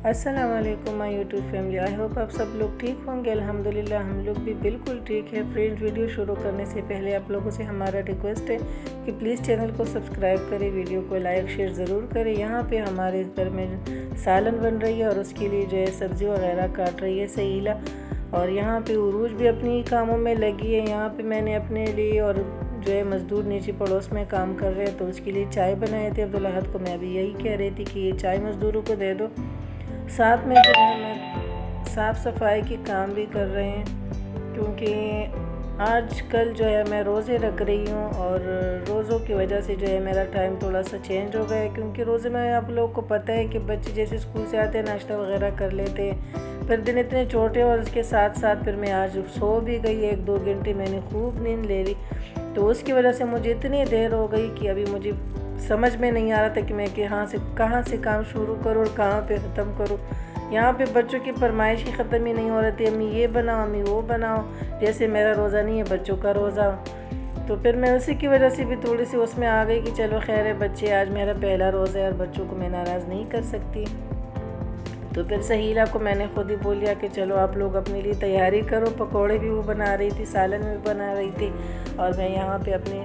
السلام علیکم مائی YouTube family, I hope آپ سب لوگ ٹھیک ہوں گے۔ الحمدللہ ہم لوگ بھی بالکل ٹھیک ہے۔ فرینڈ، ویڈیو شروع کرنے سے پہلے آپ لوگوں سے ہمارا ریکویسٹ ہے کہ پلیز چینل کو سبسکرائب کریں، ویڈیو کو لائک شیئر ضرور کریں۔ یہاں پہ ہمارے گھر میں سالن بن رہی ہے اور اس کے لیے جو ہے سبزی وغیرہ کاٹ رہی ہے سہیلہ، اور یہاں پہ عروج بھی اپنی کاموں میں لگی ہے۔ یہاں پہ میں نے اپنے لیے اور جو ہے مزدور نیچے پڑوس میں کام کر رہے ہیں تو اس کے لیے چائے بنائے تھے عبدالاحد کو۔ میں ابھی یہی کہہ رہی تھی کہ یہ چائے مزدوروں کو دے دو، ساتھ میں جو ہے میں صاف صفائی کے کام بھی کر رہے ہیں، کیونکہ آج کل جو ہے میں روزے رکھ رہی ہوں اور روزوں کی وجہ سے جو ہے میرا ٹائم تھوڑا سا چینج ہو گیا ہے، کیونکہ روزے میں آپ لوگوں کو پتہ ہے کہ بچے جیسے اسکول سے آتے ہیں ناشتہ وغیرہ کر لیتے ہیں، پھر دن اتنے چھوٹے اور اس کے ساتھ ساتھ پھر میں آج سو بھی گئی 1-2 گھنٹے میں نے خوب نیند لے لی، تو اس کی وجہ سے مجھے اتنی دیر ہو گئی کہ ابھی مجھے سمجھ میں نہیں آ رہا تھا کہ میں کہاں سے کام شروع کروں اور کہاں پہ ختم کروں۔ یہاں پہ بچوں کی فرمائش ہی ختم ہی نہیں ہو رہی تھی، امی یہ بناؤ، امی وہ بناؤ، جیسے میرا روزہ نہیں ہے بچوں کا روزہ۔ تو پھر میں اسی کی وجہ سے بھی تھوڑی سی اس میں آ گئی کہ چلو خیر ہے، بچے آج میرا پہلا روزہ ہے اور بچوں کو میں ناراض نہیں کر سکتی۔ تو پھر سہیلہ کو میں نے خود ہی بول دیا کہ چلو آپ لوگ اپنے لیے تیاری کرو، پکوڑے بھی وہ بنا رہی تھی، سالن بھی بنا رہی تھی، اور میں یہاں پہ اپنے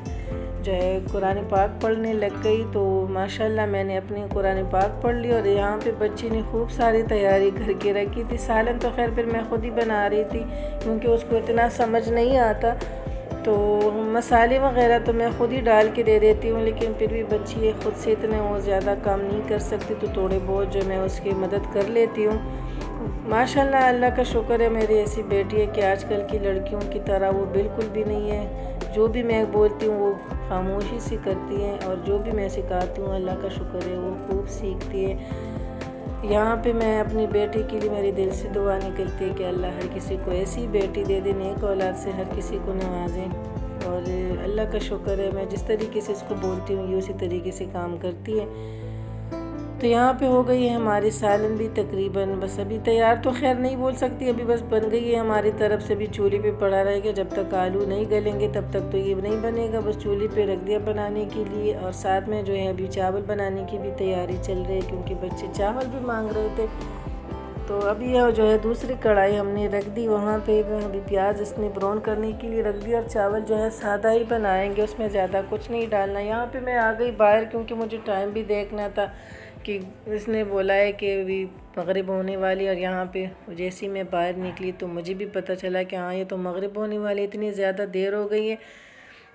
جو ہے قرآن پاک پڑھنے لگ گئی۔ تو ماشاءاللہ میں نے اپنی قرآن پاک پڑھ لی اور یہاں پہ بچی نے خوب ساری تیاری کر کے رکھی تھی۔ سالن تو خیر پھر میں خود ہی بنا رہی تھی کیونکہ اس کو اتنا سمجھ نہیں آتا، تو مسالے وغیرہ تو میں خود ہی ڈال کے دے دیتی ہوں، لیکن پھر بھی بچی خود سے اتنے وہ زیادہ کام نہیں کر سکتی، تو تھوڑے بہت جو میں اس کی مدد کر لیتی ہوں۔ ماشاءاللہ اللہ کا شکر ہے میری ایسی بیٹی ہے کہ آج کل کی لڑکیوں کی طرح وہ بالکل بھی نہیں ہے، جو بھی میں بولتی ہوں وہ خاموشی سے کرتی ہیں، اور جو بھی میں سکھاتی ہوں اللہ کا شکر ہے وہ خوب سیکھتی ہے۔ یہاں پہ میں اپنی بیٹی کے لیے میری دل سے دعا نکلتی ہے کہ اللہ ہر کسی کو ایسی بیٹی دے دے، نیک اولاد سے ہر کسی کو نوازیں، اور اللہ کا شکر ہے میں جس طریقے سے اس کو بولتی ہوں یہ اسی طریقے سے کام کرتی ہے۔ تو یہاں پہ ہو گئی ہے ہماری سالن بھی تقریباً، بس ابھی تیار تو خیر نہیں بول سکتی، ابھی بس بن گئی ہے ہماری طرف سے، بھی چولہے پہ پڑا رہے گا، جب تک آلو نہیں گلیں گے تب تک تو یہ نہیں بنے گا، بس چولہے پہ رکھ دیا بنانے کے لیے، اور ساتھ میں جو ہے ابھی چاول بنانے کی بھی تیاری چل رہی ہے کیونکہ بچے چاول بھی مانگ رہے تھے۔ تو ابھی جو ہے دوسری کڑھائی ہم نے رکھ دی، وہاں پہ ابھی پیاز اس نے براؤن کرنے کے لیے رکھ دیا، اور چاول جو ہے سادہ ہی بنائیں گے، اس میں زیادہ کچھ نہیں ڈالنا۔ یہاں پہ میں آ گئی باہر کیونکہ مجھے ٹائم بھی دیکھنا تھا کہ اس نے بولا ہے کہ ابھی مغرب ہونے والی، اور یہاں پہ جیسے میں باہر نکلی تو مجھے بھی پتہ چلا کہ ہاں یہ تو مغرب ہونے والی، اتنی زیادہ دیر ہو گئی ہے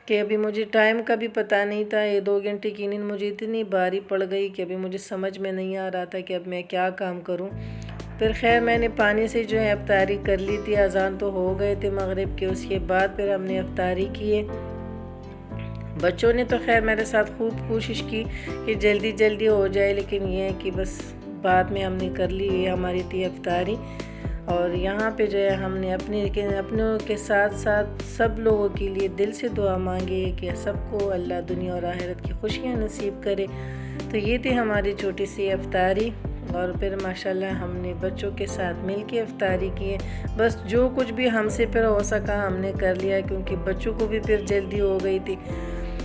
کہ ابھی مجھے ٹائم کا بھی پتہ نہیں تھا۔ یہ 2 گھنٹے کی نیند مجھے اتنی بھاری پڑ گئی کہ ابھی مجھے سمجھ میں نہیں آ رہا تھا کہ اب میں کیا کام کروں۔ پھر خیر میں نے پانی سے جو ہے افطاری کر لی تھی، اذان تو ہو گئے تھے مغرب کے، اس کے بعد پھر ہم نے افطاری کی ہے۔ بچوں نے تو خیر میرے ساتھ خوب کوشش کی کہ جلدی جلدی ہو جائے، لیکن یہ ہے کہ بس بعد میں ہم نے کر لی، یہ ہماری تھی افطاری۔ اور یہاں پہ جو ہے ہم نے اپنوں کے ساتھ ساتھ سب لوگوں کے لیے دل سے دعا مانگی ہے کہ سب کو اللہ دنیا اور آخرت کی خوشیاں نصیب کرے۔ تو یہ تھی ہماری چھوٹی سی افطاری، اور پھر ماشاءاللہ ہم نے بچوں کے ساتھ مل کے افطاری کی ہے۔ بس جو کچھ بھی ہم سے پھر ہو سکا ہم نے کر لیا، کیونکہ بچوں کو بھی پھر جلدی ہو گئی تھی۔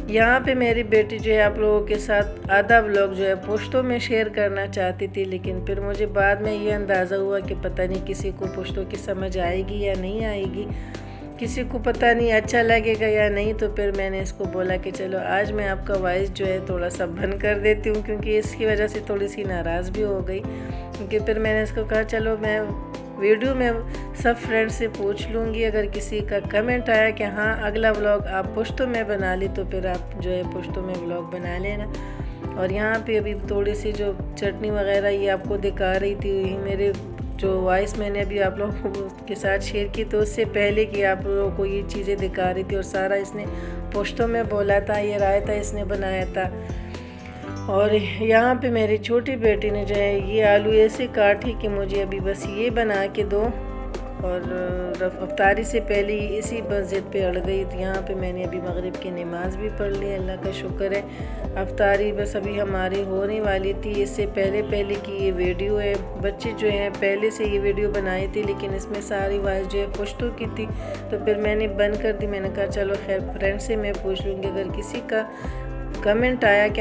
یہاں پہ میری بیٹی جو ہے آپ لوگوں کے ساتھ آدھا ولاگ جو ہے پشتوں میں شیئر کرنا چاہتی تھی، لیکن پھر مجھے بعد میں یہ اندازہ ہوا کہ پتہ نہیں کسی کو پشتوں کی سمجھ آئے گی یا نہیں آئے گی، کسی کو پتہ نہیں اچھا لگے گا یا نہیں، تو پھر میں نے اس کو بولا کہ چلو آج میں آپ کا وائس جو ہے تھوڑا سا بند کر دیتی ہوں، کیونکہ اس کی وجہ سے تھوڑی سی ناراض بھی ہو گئی، کیونکہ پھر میں نے اس کو کہا چلو میں ویڈیو میں سب فرینڈ سے پوچھ لوں گی، اگر کسی کا کمنٹ آیا کہ ہاں اگلا ولاگ آپ پشتوں میں بنا لی تو پھر آپ جو ہے پشتوں میں ولاگ بنا لینا۔ اور یہاں پہ ابھی تھوڑی سی جو چٹنی وغیرہ یہ آپ کو دکھا رہی تھی، میرے جو وائس میں نے ابھی آپ لوگوں کے ساتھ شیئر کی تو اس سے پہلے کہ آپ لوگوں کو یہ چیزیں دکھا رہی تھی، اور سارا اس نے پشتوں میں بولا تھا، یہ رائتا اس نے بنایا تھا۔ اور یہاں پہ میری چھوٹی بیٹی نے جو ہے یہ آلو ایسے کاٹی کہ مجھے ابھی بس یہ بنا کے دو، اور افطاری سے پہلے اسی ضد پہ اڑ گئی تھی۔ یہاں پہ میں نے ابھی مغرب کی نماز بھی پڑھ لی، اللہ کا شکر ہے۔ افطاری بس ابھی ہماری ہونے والی تھی، اس سے پہلے کی یہ ویڈیو ہے، بچے جو ہیں پہلے سے یہ ویڈیو بنائی تھی، لیکن اس میں ساری وائس جو ہے پشتوں کی تھی، تو پھر میں نے بند کر دی۔ میں نے کہا چلو خیر فرینڈ سے میں پوچھ لوں گی، اگر کسی کا کمنٹ آیا کہ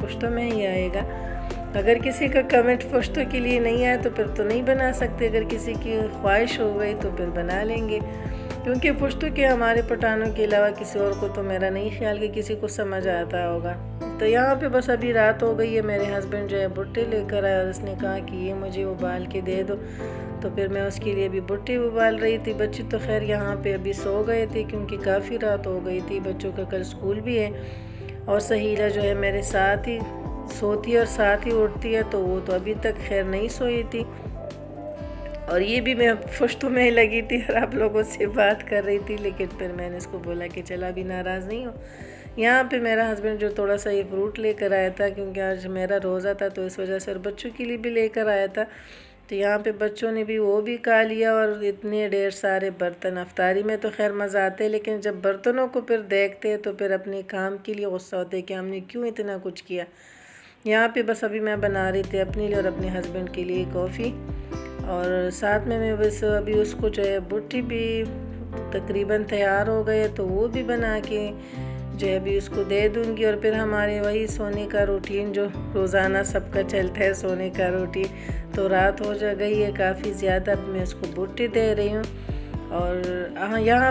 پشتوں میں ہی آئے گا۔ اگر کسی کا کمنٹ پشتوں کے لیے نہیں آیا تو پھر تو نہیں بنا سکتے، اگر کسی کی خواہش ہو گئی تو پھر بنا لیں گے، کیونکہ پشتوں کے ہمارے پٹھانوں کے علاوہ کسی اور کو تو میرا نہیں خیال کہ کسی کو سمجھ آتا ہوگا۔ تو یہاں پہ بس ابھی رات ہو گئی ہے، میرے ہسبینڈ جو ہے بھٹے لے کر آئے اور اس نے کہا کہ یہ مجھے ابال کے دے دو، تو پھر میں اس کے لیے ابھی بھٹے ابال رہی تھی۔ بچے تو خیر یہاں پہ ابھی سو گئے تھے کیونکہ کافی رات ہو گئی تھی، بچوں کا کل اسکول بھی ہے، اور سہیلہ جو ہے میرے ساتھ ہی سوتی ہے اور ساتھ ہی اٹھتی ہے، تو وہ تو ابھی تک خیر نہیں سوئی تھی، اور یہ بھی میں پشتوں میں لگی تھی اور آپ لوگوں سے بات کر رہی تھی، لیکن پھر میں نے اس کو بولا کہ چلا بھی ناراض نہیں ہو۔ یہاں پہ میرا ہسبینڈ جو تھوڑا سا یہ فروٹ لے کر آیا تھا، کیونکہ آج میرا روزہ تھا تو اس وجہ سے، اور بچوں کے لیے بھی لے کر آیا تھا، تو یہاں پہ بچوں نے بھی وہ بھی کھا لیا، اور اتنے ڈھیر سارے برتن۔ افطاری میں تو خیر مزہ آتے، لیکن جب برتنوں کو پھر دیکھتے ہیں تو پھر اپنے کام کے لیے غصہ ہوتے کہ ہم نے کیوں اتنا کچھ کیا۔ یہاں پہ بس ابھی میں بنا رہی تھی اپنے لیے اور اپنے ہسبینڈ کے لیے کافی، اور ساتھ میں بس ابھی اس کو جو ہے بٹی بھی تقریباً تیار ہو گئے، تو وہ بھی بنا کے جو ہے ابھی اس کو دے دوں گی، اور پھر ہمارے وہی سونے کا روٹین جو روزانہ سب کا چلتا ہے، سونے کا روٹین، تو رات ہو جا گئی ہے کافی زیادہ، اب میں اس کو بٹی دے رہی ہوں۔ اور یہاں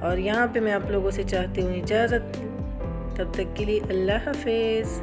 اور یہاں پہ میں آپ لوگوں سے چاہتی ہوں اجازت، تب تک کے لیے اللہ حافظ۔